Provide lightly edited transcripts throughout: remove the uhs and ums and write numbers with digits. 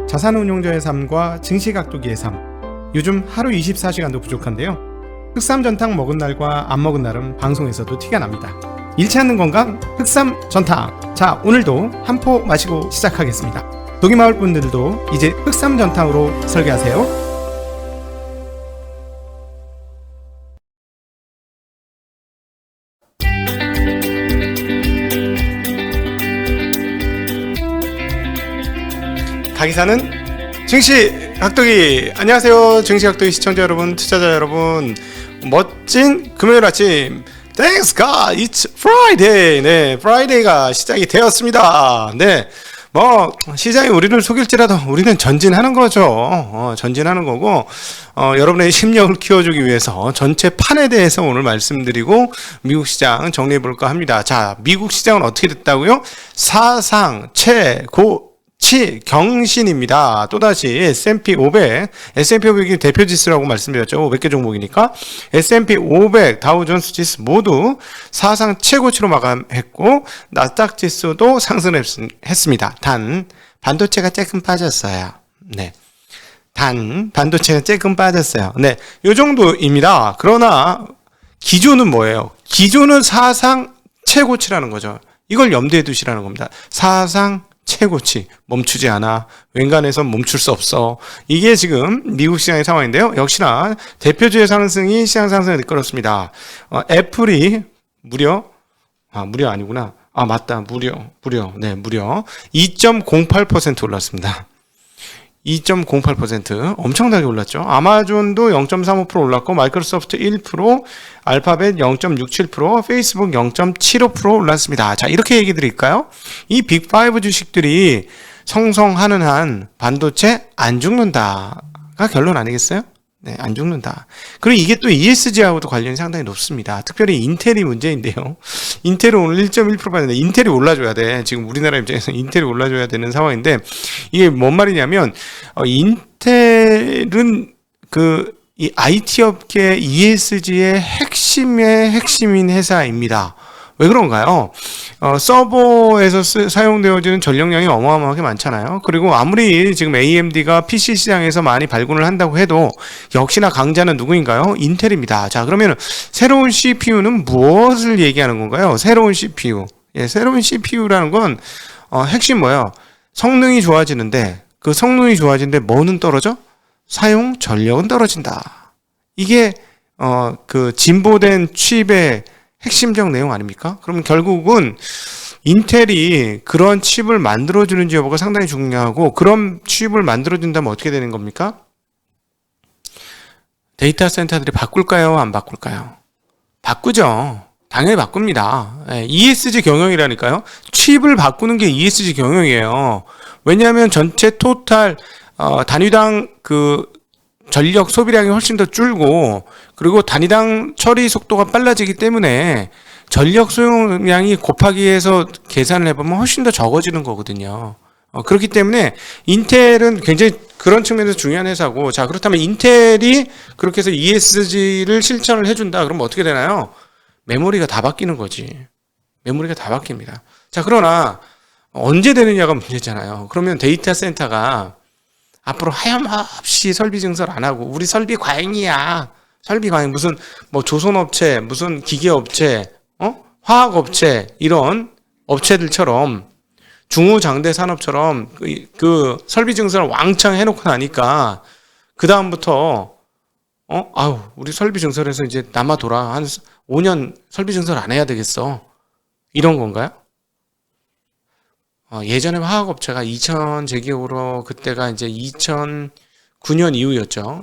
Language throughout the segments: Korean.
자산운용자의 삶과 증시각도기의 삶. 요즘 하루 24시간도 부족한데요. 흑삼전탕 먹은 날과 안 먹은 날은 방송에서도 티가 납니다. 잃지 않는 건강 흑삼전탕. 자, 오늘도 한 포 마시고 시작하겠습니다. 독이마을 분들도 이제 흑삼전탕으로 설계하세요. 가기사는 증시각도기. 안녕하세요, 증시각도기 시청자 여러분, 투자자 여러분. 멋진 금요일 아침, Thanks God, it's Friday. 네, Friday가 시작이 되었습니다. 네, 시장이 우리를 속일지라도 우리는 전진하는 거죠. 전진하는 거고, 여러분의 심력을 키워주기 위해서 전체 판에 대해서 오늘 말씀드리고 미국 시장 정리해 볼까 합니다. 자, 미국 시장은 어떻게 됐다고요? 사상 최고 경신입니다. 또다시 S&P 500, S&P 500이 대표 지수라고 말씀드렸죠. 500개 종목이니까. S&P 500, 다우존스 지수 모두 사상 최고치로 마감했고, 나스닥 지수도 상승했습니다. 단, 반도체가 조금 빠졌어요. 네. 반도체가 조금 빠졌어요. 네. 요 정도입니다. 그러나, 기조는 뭐예요? 기조는 사상 최고치라는 거죠. 이걸 염두에 두시라는 겁니다. 사상 최고치, 멈추지 않아. 웬간해선 멈출 수 없어. 이게 지금 미국 시장의 상황인데요. 역시나 대표주의 상승이 시장 상승을 이끌었습니다. 애플이 무려 아니구나. 맞다. 무려 2.08% 올랐습니다. 2.08% 엄청나게 올랐죠. 아마존도 0.35% 올랐고, 마이크로소프트 1%, 알파벳 0.67%, 페이스북 0.75% 올랐습니다. 자, 이렇게 얘기 드릴까요? 이 빅5 주식들이 성성하는 한 반도체 안 죽는다가 결론 아니겠어요? 네, 안 죽는다. 그리고 이게 또 ESG하고도 관련이 상당히 높습니다. 특별히 인텔이 문제인데요. 인텔은 오늘 1.1% 빠졌는데, 인텔이 올라줘야 돼. 지금 우리나라 입장에서 인텔이 올라줘야 되는 상황인데, 이게 뭔 말이냐면, 인텔은 이 IT 업계 ESG의 핵심인 회사입니다. 왜 그런가요? 서버에서 사용되어지는 전력량이 어마어마하게 많잖아요. 그리고 아무리 지금 AMD가 PC 시장에서 많이 발군을 한다고 해도 역시나 강자는 누구인가요? 인텔입니다. 자, 그러면 새로운 CPU는 무엇을 얘기하는 건가요? 새로운 CPU. 예, 새로운 CPU라는 건 핵심 뭐예요? 성능이 좋아지는데, 그 성능이 좋아지는데 뭐는 떨어져? 사용 전력은 떨어진다. 이게 진보된 칩의 핵심적 내용 아닙니까? 그럼 결국은 인텔이 그런 칩을 만들어주는지 여부가 상당히 중요하고, 그런 칩을 만들어준다면 어떻게 되는 겁니까? 데이터 센터들이 바꿀까요? 안 바꿀까요? 바꾸죠. 당연히 바꿉니다. ESG 경영이라니까요. 칩을 바꾸는 게 ESG 경영이에요. 왜냐하면 전체 토탈 단위당 전력 소비량이 훨씬 더 줄고, 그리고 단위당 처리 속도가 빨라지기 때문에 전력 소용량이 곱하기 해서 계산을 해보면 훨씬 더 적어지는 거거든요. 그렇기 때문에 인텔은 굉장히 그런 측면에서 중요한 회사고, 자, 그렇다면 인텔이 그렇게 해서 ESG를 실천을 해준다. 그러면 어떻게 되나요? 메모리가 다 바뀌는 거지. 메모리가 다 바뀝니다. 자, 그러나 언제 되느냐가 문제잖아요. 그러면 데이터 센터가 앞으로 하염없이 설비 증설 안 하고, 우리 설비 과잉이야. 설비 과잉, 무슨 조선업체, 무슨 기계업체, 화학업체, 이런 업체들처럼 중후장대 산업처럼 그 설비 증설을 왕창 해놓고 나니까 그 다음부터 우리 설비 증설해서 이제 남아돌아. 한 5년 설비 증설 안 해야 되겠어. 이런 건가요? 예전에 화학업체가 2000 제 기억으로 그때가 이제 2009년 이후였죠.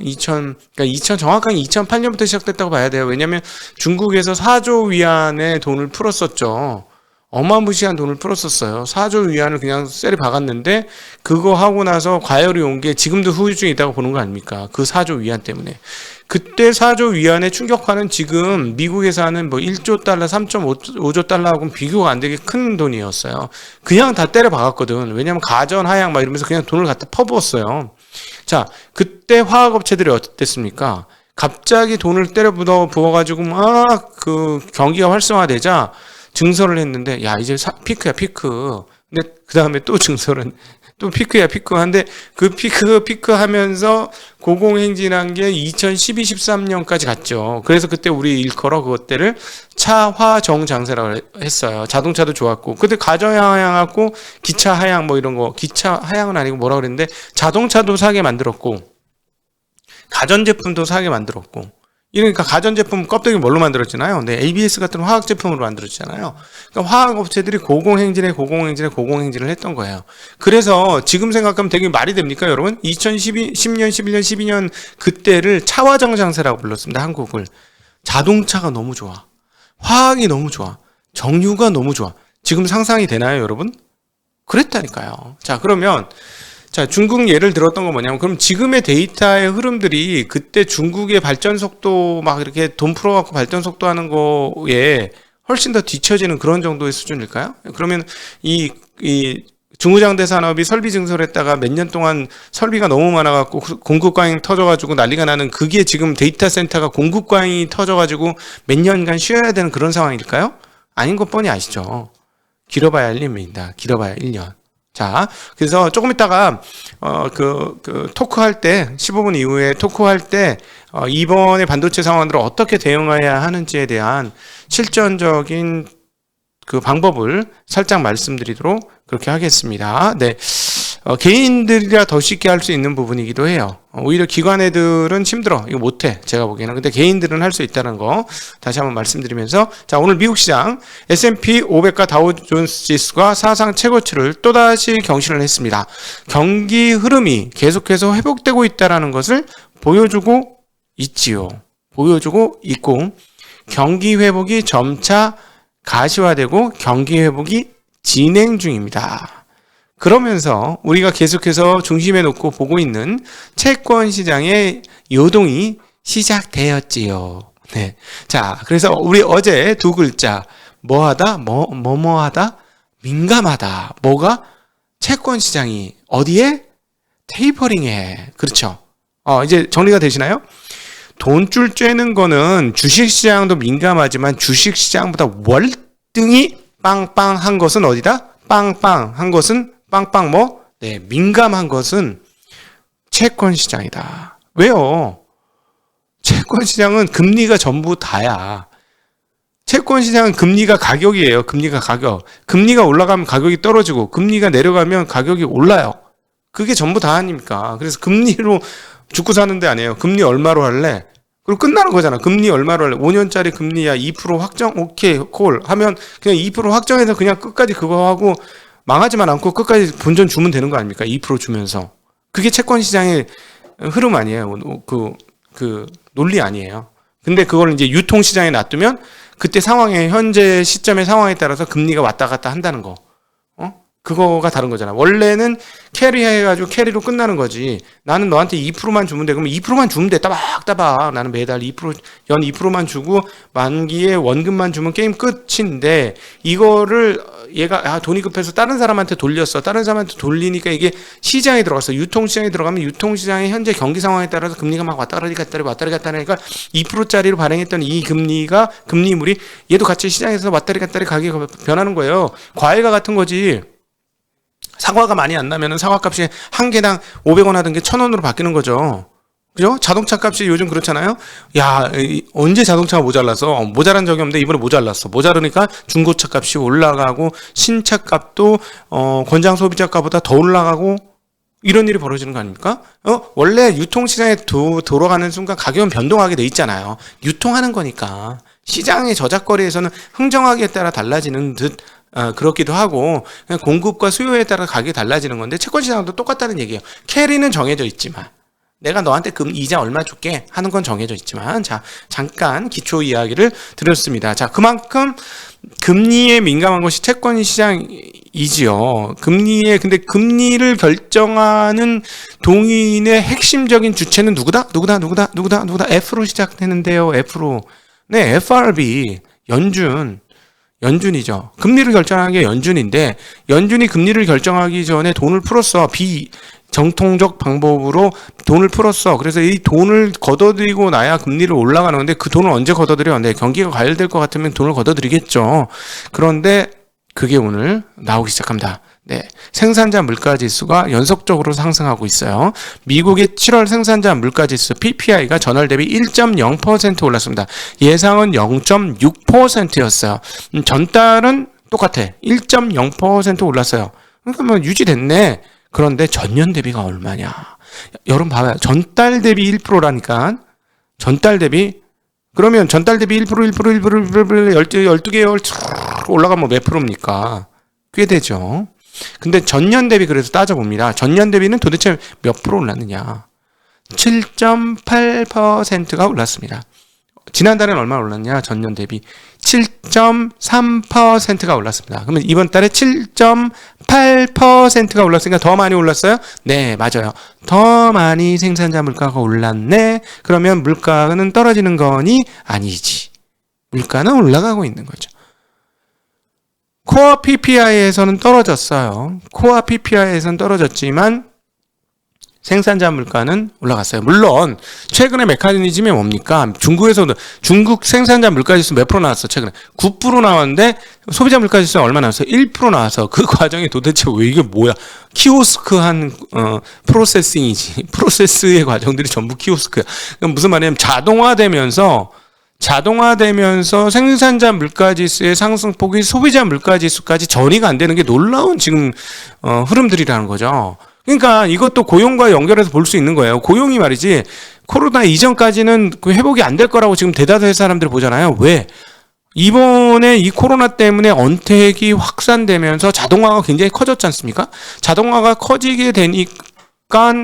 정확하게 2008년부터 시작됐다고 봐야 돼요. 왜냐하면 중국에서 4조 위안의 돈을 풀었었죠. 어마무시한 돈을 풀었었어요. 4조 위안을 그냥 쎄리 박았는데, 그거 하고 나서 과열이 온 게 지금도 후유증이 있다고 보는 거 아닙니까? 그 4조 위안 때문에. 그때 4조 위안의 충격파는 지금 미국에서 하는 1조 달러, 3.5조 달러하고는 비교가 안 되게 큰 돈이었어요. 그냥 다 때려 박았거든. 왜냐면 가전, 하약 이러면서 그냥 돈을 갖다 퍼부었어요. 자, 그때 화학업체들이 어땠습니까? 갑자기 돈을 때려 부어가지고 막 경기가 활성화되자 증설을 했는데, 야, 이제 피크야, 피크. 근데 그 다음에 또 증설은 또 피크야 피크한데 그 피크 하면서 고공행진한 게 2012, 13년까지 갔죠. 그래서 그때 우리 일컬어 그것들을 차화정 장세라고 했어요. 자동차도 좋았고 그때 가정하향하고 기차 하향 뭐 이런 거 기차 하향은 아니고 뭐라 그랬는데 자동차도 사게 만들었고 가전제품도 사게 만들었고 이러니까 가전제품 껍데기 뭘로 만들었잖아요. 네, ABS 같은 화학제품으로 만들었잖아요. 그러니까 화학업체들이 고공행진을 했던 거예요. 그래서 지금 생각하면 되게 말이 됩니까, 여러분? 2012, 10년, 11년, 12년 그때를 차화정 장세라고 불렀습니다, 한국을. 자동차가 너무 좋아. 화학이 너무 좋아. 정유가 너무 좋아. 지금 상상이 되나요, 여러분? 그랬다니까요. 자, 그러면 자, 중국 예를 들었던 건 뭐냐면, 그럼 지금의 데이터의 흐름들이 그때 중국의 발전 속도 막 이렇게 돈 풀어갖고 발전 속도 하는 거에 훨씬 더 뒤처지는 그런 정도의 수준일까요? 그러면 이 중후장대 산업이 설비 증설했다가 몇 년 동안 설비가 너무 많아갖고 공급 과잉 터져가지고 난리가 나는 그게 지금 데이터 센터가 공급 과잉이 터져가지고 몇 년간 쉬어야 되는 그런 상황일까요? 아닌 것 뻔히 아시죠? 길어봐야 1년입니다. 길어봐야 1년. 자, 그래서 조금 있다가 토크할 때 15분 이후에 토크할 때 이번에 반도체 상황들을 어떻게 대응해야 하는지에 대한 실전적인 그 방법을 살짝 말씀드리도록 그렇게 하겠습니다. 네. 개인들이라 더 쉽게 할 수 있는 부분이기도 해요. 오히려 기관 애들은 힘들어. 이거 못해. 제가 보기에는. 근데 개인들은 할 수 있다는 거 다시 한번 말씀드리면서 자, 오늘 미국 시장 S&P 500과 다우존스 지수가 사상 최고치를 또다시 경신을 했습니다. 경기 흐름이 계속해서 회복되고 있다는 것을 보여주고 있지요. 보여주고 있고 경기 회복이 점차 가시화되고 경기 회복이 진행 중입니다. 그러면서 우리가 계속해서 중심에 놓고 보고 있는 채권 시장의 요동이 시작되었지요. 네. 자, 그래서 우리 어제 두 글자 뭐하다? 뭐하다? 민감하다. 뭐가? 채권 시장이 어디에? 테이퍼링에. 그렇죠. 이제 정리가 되시나요? 돈줄 쬐는 거는 주식 시장도 민감하지만 주식 시장보다 월등히 빵빵한 것은 어디다? 빵빵한 것은 빵빵 뭐? 네, 민감한 것은 채권 시장이다. 왜요? 채권 시장은 금리가 전부 다야. 채권 시장은 금리가 가격이에요. 금리가 가격. 금리가 올라가면 가격이 떨어지고 금리가 내려가면 가격이 올라요. 그게 전부 다 아닙니까? 그래서 금리로 죽고 사는 데 아니에요. 금리 얼마로 할래? 그리고 끝나는 거잖아. 금리 얼마로 할래? 5년짜리 금리야 2% 확정? 오케이 콜 하면 그냥 2% 확정해서 그냥 끝까지 그거 하고 망하지만 않고 끝까지 본전 주면 되는 거 아닙니까? 2% 주면서. 그게 채권 시장의 흐름 아니에요. 그 논리 아니에요. 근데 그걸 이제 유통 시장에 놔두면 그때 상황에 현재 시점의 상황에 따라서 금리가 왔다 갔다 한다는 거. 그거가 다른 거잖아. 원래는 캐리 해가지고 캐리로 끝나는 거지. 나는 너한테 2%만 주면 돼. 그러면 2%만 주면 돼. 따박따박. 나는 매달 2%, 연 2%만 주고 만기에 원금만 주면 게임 끝인데 이거를 얘가 돈이 급해서 다른 사람한테 돌렸어. 다른 사람한테 돌리니까 이게 시장에 들어갔어. 유통시장에 들어가면 유통시장의 현재 경기 상황에 따라서 금리가 막 왔다리 갔다리 하니까 2%짜리로 발행했던 이 금리물이 얘도 같이 시장에서 왔다리 갔다리 가격이 변하는 거예요. 과일과 같은 거지. 사과가 많이 안 나면은 사과값이 한 개당 500원 하던 게 1,000원으로 바뀌는 거죠. 그죠? 자동차 값이 요즘 그렇잖아요. 야, 언제 자동차가 모자라서 모자란 적이 없는데 이번에 모자랐어. 모자르니까 중고차 값이 올라가고 신차 값도 권장 소비자 값보다 더 올라가고 이런 일이 벌어지는 거 아닙니까? 원래 유통시장에 돌아가는 순간 가격은 변동하게 돼 있잖아요. 유통하는 거니까. 시장의 저작거리에서는 흥정하기에 따라 달라지는 듯 그렇기도 하고 그냥 공급과 수요에 따라 가격이 달라지는 건데 채권 시장도 똑같다는 얘기예요. 캐리는 정해져 있지만 내가 너한테 이자 얼마 줄게 하는 건 정해져 있지만 자 잠깐 기초 이야기를 드렸습니다. 자 그만큼 금리에 민감한 것이 채권 시장이지요. 근데 금리를 결정하는 동인의 핵심적인 주체는 누구다? F로 시작되는데요. F로. 네, FRB 연준이죠. 금리를 결정하는 게 연준인데 연준이 금리를 결정하기 전에 돈을 풀었어. 비정통적 방법으로 돈을 풀었어. 그래서 이 돈을 걷어들이고 나야 금리를 올라가는 건데 그 돈을 언제 걷어들여? 네, 경기가 과열될 것 같으면 돈을 걷어들이겠죠. 그런데 그게 오늘 나오기 시작합니다. 네, 생산자 물가지수가 연속적으로 상승하고 있어요. 미국의 7월 생산자 물가지수 PPI가 전월 대비 1.0% 올랐습니다. 예상은 0.6%였어요. 전달은 똑같아. 1.0% 올랐어요. 그러니까 뭐 유지됐네. 그런데 전년 대비가 얼마냐? 여러분 봐봐요. 전달 대비 1%라니까. 전달 대비 그러면 전달 대비 1%, 12개월 올라가면 몇 프로입니까? 꽤 되죠. 근데 전년 대비 그래서 따져봅니다. 전년 대비는 도대체 몇 프로 올랐느냐? 7.8%가 올랐습니다. 지난달엔 얼마 올랐냐? 전년 대비 7.3%가 올랐습니다. 그러면 이번 달에 7.8%가 올랐으니까 더 많이 올랐어요? 네, 맞아요. 더 많이 생산자 물가가 올랐네. 그러면 물가는 떨어지는 거니? 아니지. 물가는 올라가고 있는 거죠. 코어 PPI에서는 떨어졌어요. 코어 PPI에서는 떨어졌지만 생산자 물가는 올라갔어요. 물론 최근에 메커니즘이 뭡니까? 중국에서도 중국 생산자 물가지수 몇 프로 나왔어? 최근에 9% 나왔는데 소비자 물가지수 얼마 나왔어요? 1% 나와서 그 과정이 도대체 왜 이게 뭐야? 키오스크한 프로세싱이지. 프로세스의 과정들이 전부 키오스크야. 그럼 무슨 말이냐면 자동화되면서 생산자 물가지수의 상승폭이 소비자 물가지수까지 전이가 안 되는 게 놀라운 지금 흐름들이라는 거죠. 그러니까 이것도 고용과 연결해서 볼 수 있는 거예요. 고용이 말이지 코로나 이전까지는 그 회복이 안 될 거라고 지금 대다수의 사람들이 보잖아요. 왜? 이번에 이 코로나 때문에 언택이 확산되면서 자동화가 굉장히 커졌지 않습니까? 자동화가 커지게 되니까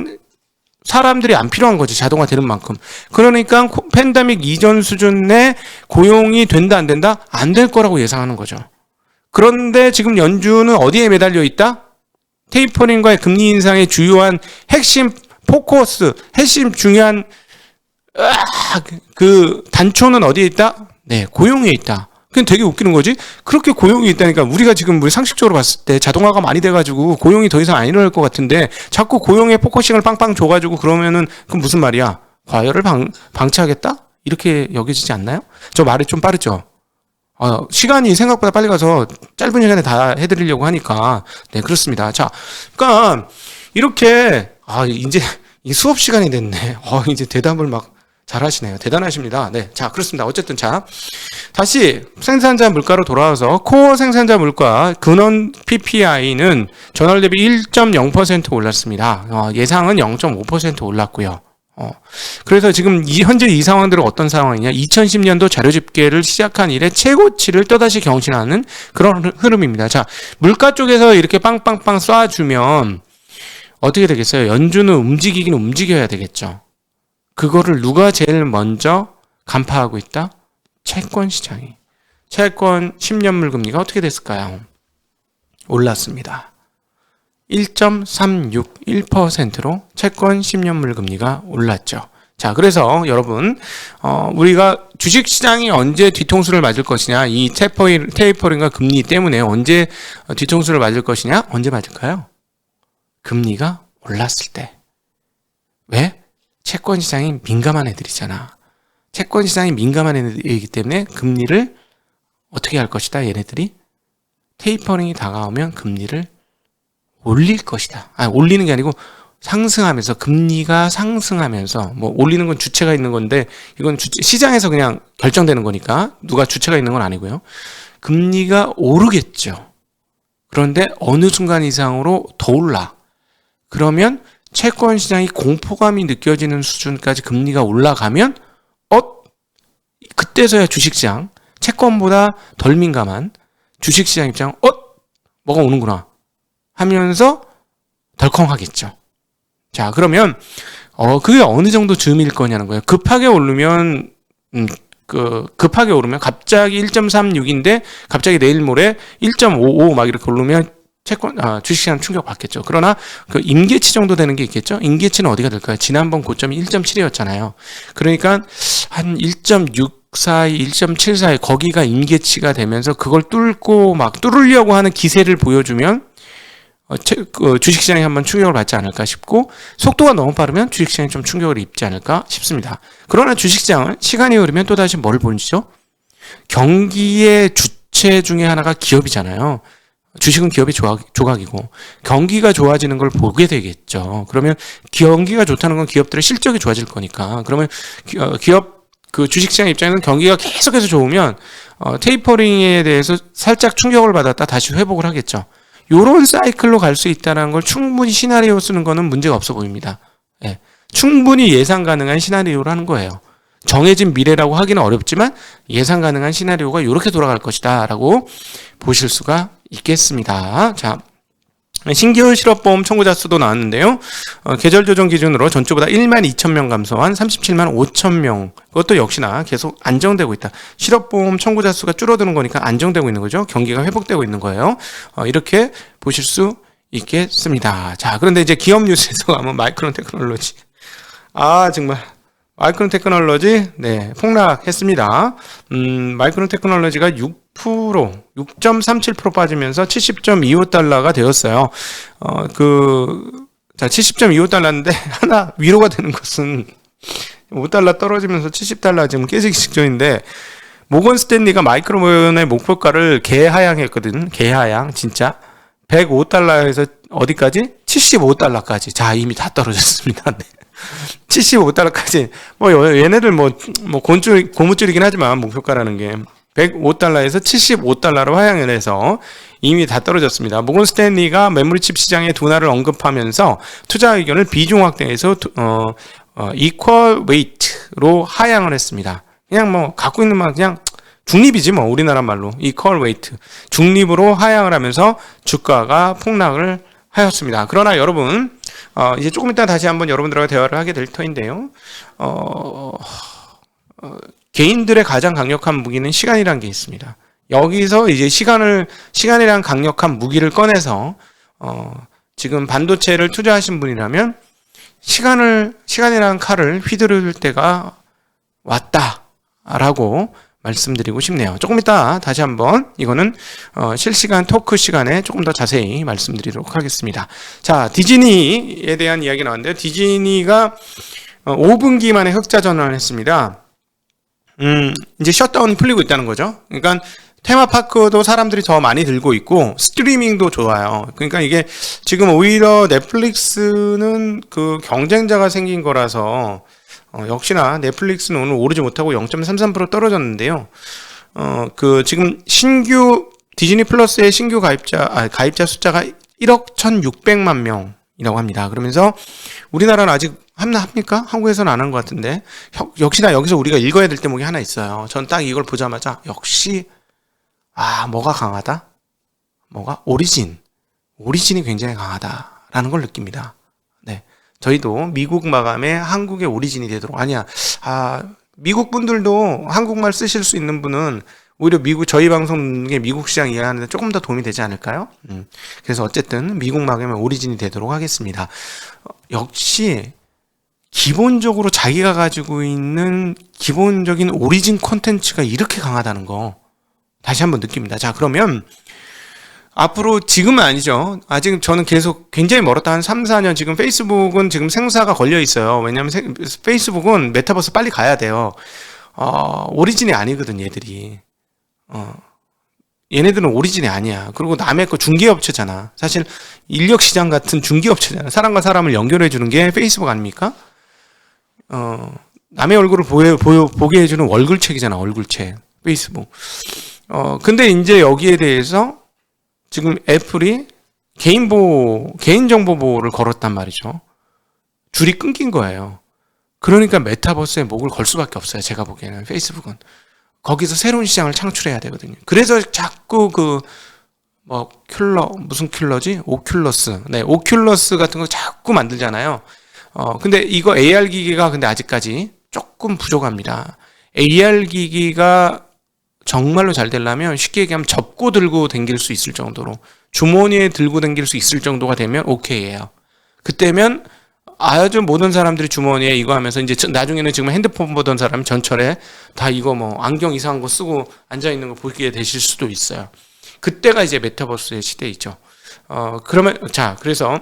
사람들이 안 필요한 거지. 자동화 되는 만큼. 그러니까 팬데믹 이전 수준의 고용이 된다 안 된다? 안 될 거라고 예상하는 거죠. 그런데 지금 연준은 어디에 매달려 있다? 테이퍼링과의 금리 인상의 주요한 핵심 포커스, 핵심 중요한 그 단초는 어디에 있다? 네, 고용에 있다. 그건 되게 웃기는 거지. 그렇게 고용이 있다니까 우리가 지금 우리 상식적으로 봤을 때 자동화가 많이 돼가지고 고용이 더 이상 안 일어날 것 같은데 자꾸 고용에 포커싱을 빵빵 줘가지고 그러면은 그건 무슨 말이야? 과열을 방치하겠다? 이렇게 여겨지지 않나요? 저 말이 좀 빠르죠? 시간이 생각보다 빨리 가서 짧은 시간에 다 해드리려고 하니까 네 그렇습니다. 자, 그러니까 이렇게 이제 이 수업 시간이 됐네. 이제 대답을 막 잘하시네요. 대단하십니다. 네, 자 그렇습니다. 어쨌든 자 다시 생산자 물가로 돌아와서 코어 생산자 물가 근원 PPI는 전월 대비 1.0% 올랐습니다. 예상은 0.5% 올랐고요. 그래서 지금 현재 이 상황들은 어떤 상황이냐? 2010년도 자료 집계를 시작한 이래 최고치를 또다시 경신하는 그런 흐름입니다. 자, 물가 쪽에서 이렇게 빵빵빵 쏴주면 어떻게 되겠어요? 연준은 움직이긴 움직여야 되겠죠. 그거를 누가 제일 먼저 간파하고 있다? 채권 시장이. 채권 10년물 금리가 어떻게 됐을까요? 올랐습니다. 1.361%로 채권 10년물 금리가 올랐죠. 자, 그래서 여러분 우리가 주식시장이 언제 뒤통수를 맞을 것이냐, 이 테이퍼링과 금리 때문에 언제 뒤통수를 맞을 것이냐, 언제 맞을까요? 금리가 올랐을 때. 왜? 채권 시장이 민감한 애들이잖아. 채권 시장이 민감한 애들이기 때문에 금리를 어떻게 할 것이다, 얘네들이? 테이퍼링이 다가오면 금리를 올릴 것이다. 올리는 게 아니고 상승하면서, 금리가 상승하면서, 뭐 올리는 건 주체가 있는 건데 이건 시장에서 그냥 결정되는 거니까 누가 주체가 있는 건 아니고요. 금리가 오르겠죠. 그런데 어느 순간 이상으로 더 올라. 그러면 채권 시장이 공포감이 느껴지는 수준까지 금리가 올라가면 그때서야 주식시장, 채권보다 덜 민감한 주식시장 입장 뭐가 오는구나 하면서 덜컹하겠죠. 자, 그러면 그게 어느 정도 즈음일 거냐는 거예요. 급하게 오르면 급하게 오르면 갑자기 1.36인데 갑자기 내일 모레 1.55 막 이렇게 오르면 주식시장 충격 받겠죠. 그러나 그 임계치 정도 되는 게 있겠죠. 임계치는 어디가 될까요? 지난번 고점이 1.7이었잖아요. 그러니까 한 1.64, 1.7 사이 거기가 임계치가 되면서 그걸 뚫고 막 뚫으려고 하는 기세를 보여주면 주식시장이 한번 충격을 받지 않을까 싶고, 속도가 너무 빠르면 주식시장이 좀 충격을 입지 않을까 싶습니다. 그러나 주식시장은 시간이 흐르면 또다시 뭘 보이죠? 경기의 주체 중에 하나가 기업이잖아요. 주식은 기업의 조각이고 경기가 좋아지는 걸 보게 되겠죠. 그러면 경기가 좋다는 건 기업들의 실적이 좋아질 거니까. 그러면 기업 그 주식시장 입장에서는 경기가 계속해서 좋으면 테이퍼링에 대해서 살짝 충격을 받았다 다시 회복을 하겠죠. 요런 사이클로 갈 수 있다는 걸 충분히 시나리오 쓰는 거는 문제가 없어 보입니다. 예. 충분히 예상 가능한 시나리오를 하는 거예요. 정해진 미래라고 하기는 어렵지만 예상 가능한 시나리오가 이렇게 돌아갈 것이다 라고 보실 수가 있겠습니다. 자, 신규 실업보험 청구자 수도 나왔는데요. 계절 조정 기준으로 전주보다 12,000명 감소한 37만 5천명. 그것도 역시나 계속 안정되고 있다. 실업보험 청구자 수가 줄어드는 거니까 안정되고 있는 거죠. 경기가 회복되고 있는 거예요. 이렇게 보실 수 있겠습니다. 자, 그런데 이제 기업 뉴스에서 가면 마이크론 테크놀로지. 정말. 마이크론 테크놀로지, 네, 폭락했습니다. 마이크론 테크놀로지가 6.37% 빠지면서 70.25달러가 되었어요. 70.25달러인데, 하나 위로가 되는 것은 5달러 떨어지면서 70달러 지금 깨지기 직전인데, 모건 스탠리가 마이크론의 목표가를 개하향했거든. 개하향, 진짜. 105달러에서 어디까지? 75달러까지. 자, 이미 다 떨어졌습니다. 네. 75달러까지 얘네들 고무줄이긴 하지만 목표가라는 게 105달러에서 75달러로 하향을 해서 이미 다 떨어졌습니다. 모건 스탠리가 메모리칩 시장의 둔화를 언급하면서 투자 의견을 비중 확대해서 equal weight로 하향을 했습니다. 그냥 갖고 있는 만 그냥 중립이지 우리나라 말로 equal weight 중립으로 하향을 하면서 주가가 폭락을 하였습니다. 그러나 여러분 이제 조금 이따 다시 한번 여러분들과 대화를 하게 될 터인데요. 개인들의 가장 강력한 무기는 시간이라는 게 있습니다. 여기서 이제 시간이란 강력한 무기를 꺼내서 지금 반도체를 투자하신 분이라면 시간이라는 칼을 휘두를 때가 왔다라고 말씀드리고 싶네요. 조금 이따 다시 한번 이거는 실시간 토크 시간에 조금 더 자세히 말씀드리도록 하겠습니다. 자, 디즈니에 대한 이야기 나왔는데요. 디즈니가 5분기 만에 흑자 전환을 했습니다. 이제 셧다운이 풀리고 있다는 거죠. 그러니까 테마파크도 사람들이 더 많이 들고 있고 스트리밍도 좋아요. 그러니까 이게 지금 오히려 넷플릭스는 그 경쟁자가 생긴 거라서 역시나 넷플릭스는 오늘 오르지 못하고 0.33% 떨어졌는데요. 지금 신규 디즈니 플러스의 신규 가입자 숫자가 1억 1,600만 명이라고 합니다. 그러면서 우리나라는 아직 합니까? 한국에서는 안 한 것 같은데 역시나 여기서 우리가 읽어야 될 대목이 하나 있어요. 전 딱 이걸 보자마자 역시 뭐가 강하다? 오리진이 굉장히 강하다라는 걸 느낍니다. 네. 저희도 미국 마감에 한국의 오리진이 되도록 미국 분들도 한국말 쓰실 수 있는 분은 오히려 저희 방송에 미국 시장 이해하는 데 조금 더 도움이 되지 않을까요? 그래서 어쨌든 미국 마감에 오리진이 되도록 하겠습니다. 역시 기본적으로 자기가 가지고 있는 기본적인 오리진 콘텐츠가 이렇게 강하다는 거 다시 한번 느낍니다. 자, 그러면 앞으로 지금은 아니죠. 아직 저는 계속 굉장히 멀었다. 한 3, 4년 지금 페이스북은 지금 생사가 걸려 있어요. 왜냐하면 페이스북은 메타버스 빨리 가야 돼요. 오리진이 아니거든 얘들이. 얘네들은 오리진이 아니야. 그리고 남의 거 중개업체잖아. 사실 인력시장 같은 중개업체잖아. 사람과 사람을 연결해 주는 게 페이스북 아닙니까? 남의 얼굴을 보게 해주는 얼굴책이잖아. 얼굴책. 페이스북. 근데 이제 여기에 대해서 지금 애플이 개인정보 보호를 걸었단 말이죠. 줄이 끊긴 거예요. 그러니까 메타버스에 목을 걸 수밖에 없어요. 제가 보기에는 페이스북은. 거기서 새로운 시장을 창출해야 되거든요. 그래서 자꾸 무슨 킬러지? 오큘러스. 네, 오큘러스 같은 거 자꾸 만들잖아요. 근데 이거 AR 기기가 근데 아직까지 조금 부족합니다. AR 기기가 정말로 잘 되려면 쉽게 얘기하면 접고 들고 댕길 수 있을 정도로 주머니에 들고 댕길 수 있을 정도가 되면 오케이예요. 그때면 아주 모든 사람들이 주머니에 이거 하면서 이제 나중에는 지금 핸드폰 보던 사람이 전철에 다 이거 안경 이상한 거 쓰고 앉아 있는 거 보게 되실 수도 있어요. 그때가 이제 메타버스의 시대이죠. 그래서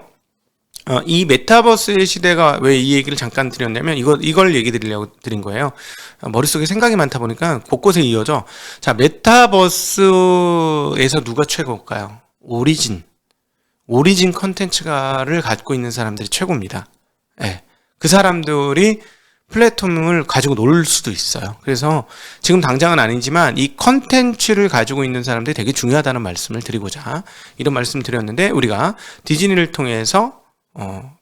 이 메타버스의 시대가 왜 이 얘기를 잠깐 드렸냐면 이걸 얘기 드리려고 드린 거예요. 머릿속에 생각이 많다 보니까 곳곳에 이어져. 자, 메타버스에서 누가 최고일까요? 오리진 컨텐츠가를 갖고 있는 사람들이 최고입니다. 예. 그 사람들이 플랫폼을 가지고 놀 수도 있어요. 그래서 지금 당장은 아니지만 이 컨텐츠를 가지고 있는 사람들이 되게 중요하다는 말씀을 드리고자 이런 말씀 드렸는데, 우리가 디즈니를 통해서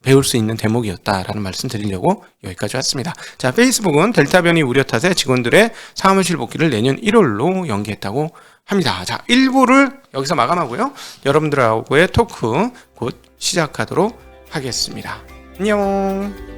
배울 수 있는 대목이었다라는 말씀 드리려고 여기까지 왔습니다. 자, 페이스북은 델타 변이 우려 탓에 직원들의 사무실 복귀를 내년 1월로 연기했다고 합니다. 자, 1부를 여기서 마감하고요. 여러분들하고의 토크 곧 시작하도록 하겠습니다. 안녕.